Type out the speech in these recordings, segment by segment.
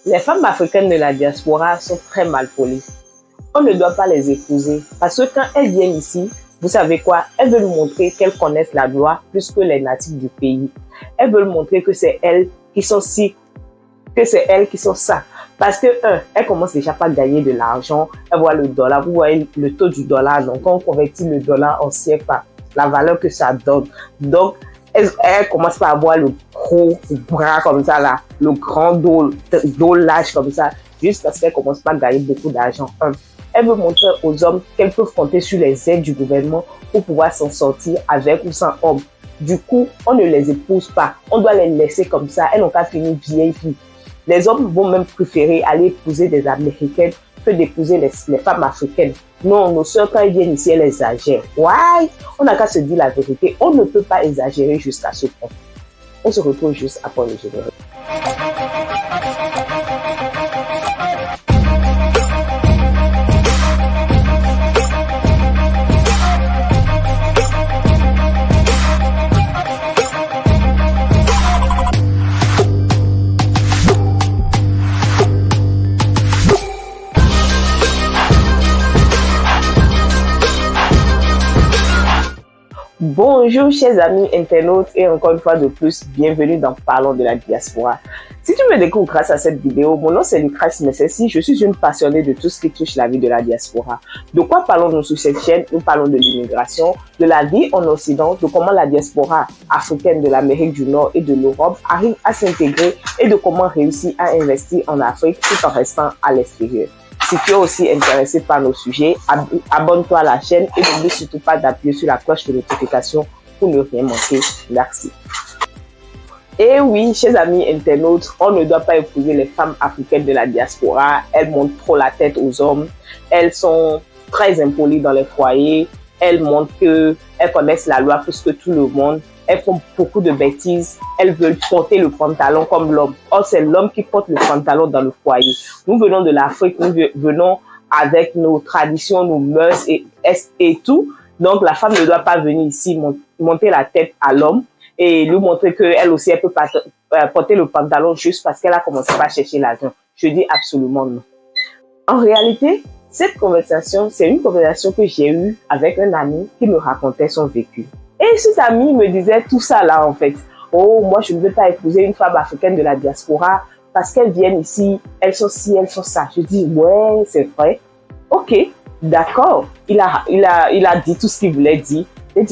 Les femmes africaines de la diaspora sont très mal polies. On ne doit pas les épouser parce que quand elles viennent ici, vous savez quoi? Elles veulent montrer qu'elles connaissent la loi plus que les natifs du pays. Elles veulent montrer que c'est elles qui sont ci, que c'est elles qui sont ça. Parce que, elles commencent déjà par gagner de l'argent. Elles voient le dollar, vous voyez le taux du dollar. Donc, quand on convertit le dollar en CFA, la valeur que ça donne. Donc, elles commencent par avoir le gros bras comme ça, là, le grand dos large comme ça, juste parce qu'elles commencent par gagner beaucoup d'argent. Elles veulent montrer aux hommes qu'elles peuvent compter sur les aides du gouvernement pour pouvoir s'en sortir avec ou sans hommes. Du coup, on ne les épouse pas. On doit les laisser comme ça. Elles n'ont qu'à finir vieilles filles. Les hommes vont même préférer aller épouser des Américaines que d'épouser les femmes africaines. Non, nos soeurs, quand elles viennent ici, elles exagèrent. Why? On n'a qu'à se dire la vérité. On ne peut pas exagérer jusqu'à ce point. On se retrouve juste après le générique. Bonjour chers amis internautes et encore une fois de plus, bienvenue dans Parlons de la diaspora. Si tu me découvres grâce à cette vidéo, mon nom c'est Lucrèce Messessi, je suis une passionnée de tout ce qui touche la vie de la diaspora. De quoi parlons-nous sur cette chaîne? Nous parlons de l'immigration, de la vie en Occident, de comment la diaspora africaine de l'Amérique du Nord et de l'Europe arrive à s'intégrer et de comment réussir à investir en Afrique tout en restant à l'extérieur. Si tu es aussi intéressé par nos sujets, abonne-toi à la chaîne et n'oublie surtout pas d'appuyer sur la cloche de notification pour ne rien manquer. Merci. Et oui, chers amis internautes, on ne doit pas épouser les femmes africaines de la diaspora. Elles montrent trop la tête aux hommes. Elles sont très impolies dans les foyers. Elles montrent qu'elles connaissent la loi plus que tout le monde. Elles font beaucoup de bêtises. Elles veulent porter le pantalon comme l'homme. Or, c'est l'homme qui porte le pantalon dans le foyer. Nous venons de l'Afrique, nous venons avec nos traditions, nos mœurs et tout. Donc, la femme ne doit pas venir ici monter la tête à l'homme et lui montrer qu'elle aussi, elle peut porter le pantalon juste parce qu'elle a commencé par chercher l'argent. Je dis absolument non. En réalité, cette conversation, c'est une conversation que j'ai eue avec un ami qui me racontait son vécu. Et cet ami me disait tout ça là en fait. Oh, moi je ne veux pas épouser une femme africaine de la diaspora parce qu'elles viennent ici, elles sont ci, elles sont ça. Je dis ouais, c'est vrai. Ok, d'accord. Il a dit tout ce qu'il voulait dire. Et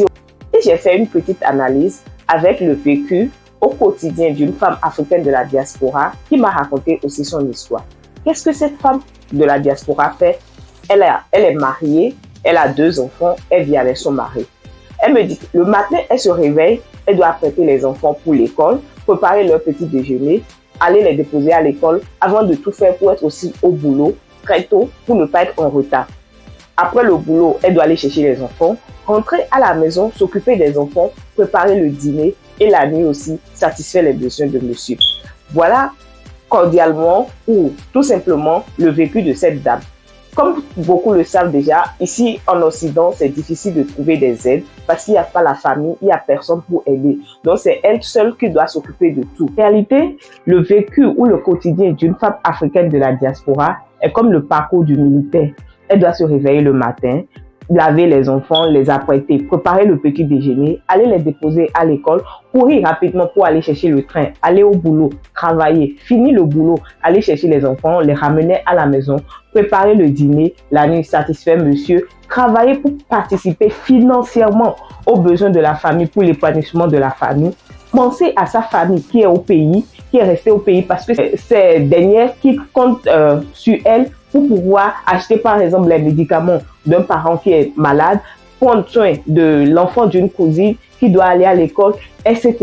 j'ai fait une petite analyse avec le vécu au quotidien d'une femme africaine de la diaspora qui m'a raconté aussi son histoire. Qu'est-ce que cette femme de la diaspora fait? Elle est mariée, elle a 2 enfants, elle vit avec son mari. Elle me dit que le matin, elle se réveille, elle doit apprêter les enfants pour l'école, préparer leur petit déjeuner, aller les déposer à l'école avant de tout faire pour être aussi au boulot très tôt pour ne pas être en retard. Après le boulot, elle doit aller chercher les enfants, rentrer à la maison, s'occuper des enfants, préparer le dîner et la nuit aussi satisfaire les besoins de monsieur. Voilà cordialement ou tout simplement le vécu de cette dame. Comme beaucoup le savent déjà, ici en Occident, c'est difficile de trouver des aides parce qu'il n'y a pas la famille, il n'y a personne pour aider. Donc, c'est elle seule qui doit s'occuper de tout. En réalité, le vécu ou le quotidien d'une femme africaine de la diaspora est comme le parcours du militaire. Elle doit se réveiller le matin, laver les enfants, les apprêter, préparer le petit déjeuner, aller les déposer à l'école, courir rapidement pour aller chercher le train, aller au boulot, travailler, finir le boulot, aller chercher les enfants, les ramener à la maison, préparer le dîner, la nuit satisfaire monsieur, travailler pour participer financièrement aux besoins de la famille, pour l'épanouissement de la famille, penser à sa famille qui est au pays, qui est restée au pays parce que c'est dernière qui compte sur elle pour pouvoir acheter par exemple les médicaments d'un parent qui est malade, prendre soin de l'enfant d'une cousine qui doit aller à l'école, etc.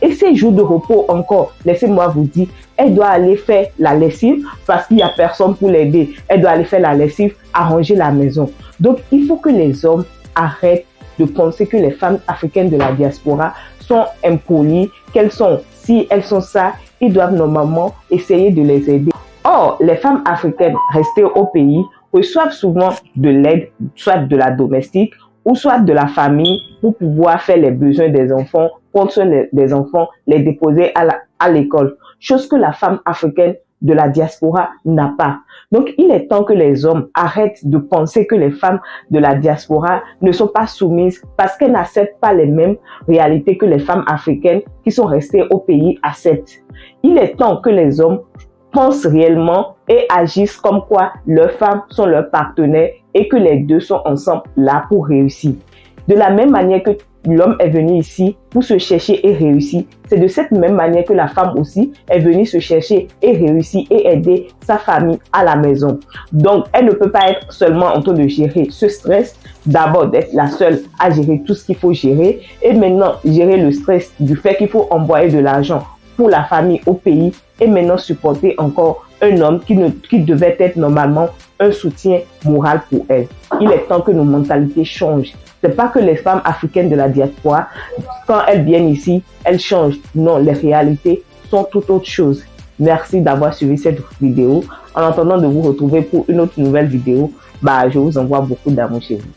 Et ces jours de repos encore, laissez-moi vous dire, elle doit aller faire la lessive parce qu'il n'y a personne pour l'aider. Elle doit aller faire la lessive, arranger la maison. Donc, il faut que les hommes arrêtent de penser que les femmes africaines de la diaspora sont impolies, qu'elles sont si elles sont ça, ils doivent normalement essayer de les aider. Or, les femmes africaines restées au pays reçoivent souvent de l'aide, soit de la domestique ou soit de la famille pour pouvoir faire les besoins des enfants, prendre soin des enfants, les déposer à l'école. Chose que la femme africaine de la diaspora n'a pas. Donc, il est temps que les hommes arrêtent de penser que les femmes de la diaspora ne sont pas soumises parce qu'elles n'acceptent pas les mêmes réalités que les femmes africaines qui sont restées au pays acceptent. Il est temps que les hommes pensent réellement et agissent comme quoi leurs femmes sont leurs partenaires et que les deux sont ensemble là pour réussir. De la même manière que l'homme est venu ici pour se chercher et réussir, c'est de cette même manière que la femme aussi est venue se chercher et réussir et aider sa famille à la maison. Donc, elle ne peut pas être seulement en train de gérer ce stress, d'abord d'être la seule à gérer tout ce qu'il faut gérer et maintenant gérer le stress du fait qu'il faut envoyer de l'argent pour la famille au pays et maintenant supporter encore un homme qui devait être normalement un soutien moral pour elle. Il est temps que nos mentalités changent. C'est pas que les femmes africaines de la diaspora, quand elles viennent ici, elles changent. Non, les réalités sont tout autre chose. Merci d'avoir suivi cette vidéo. En attendant de vous retrouver pour une autre nouvelle vidéo, je vous envoie beaucoup d'amour chez vous.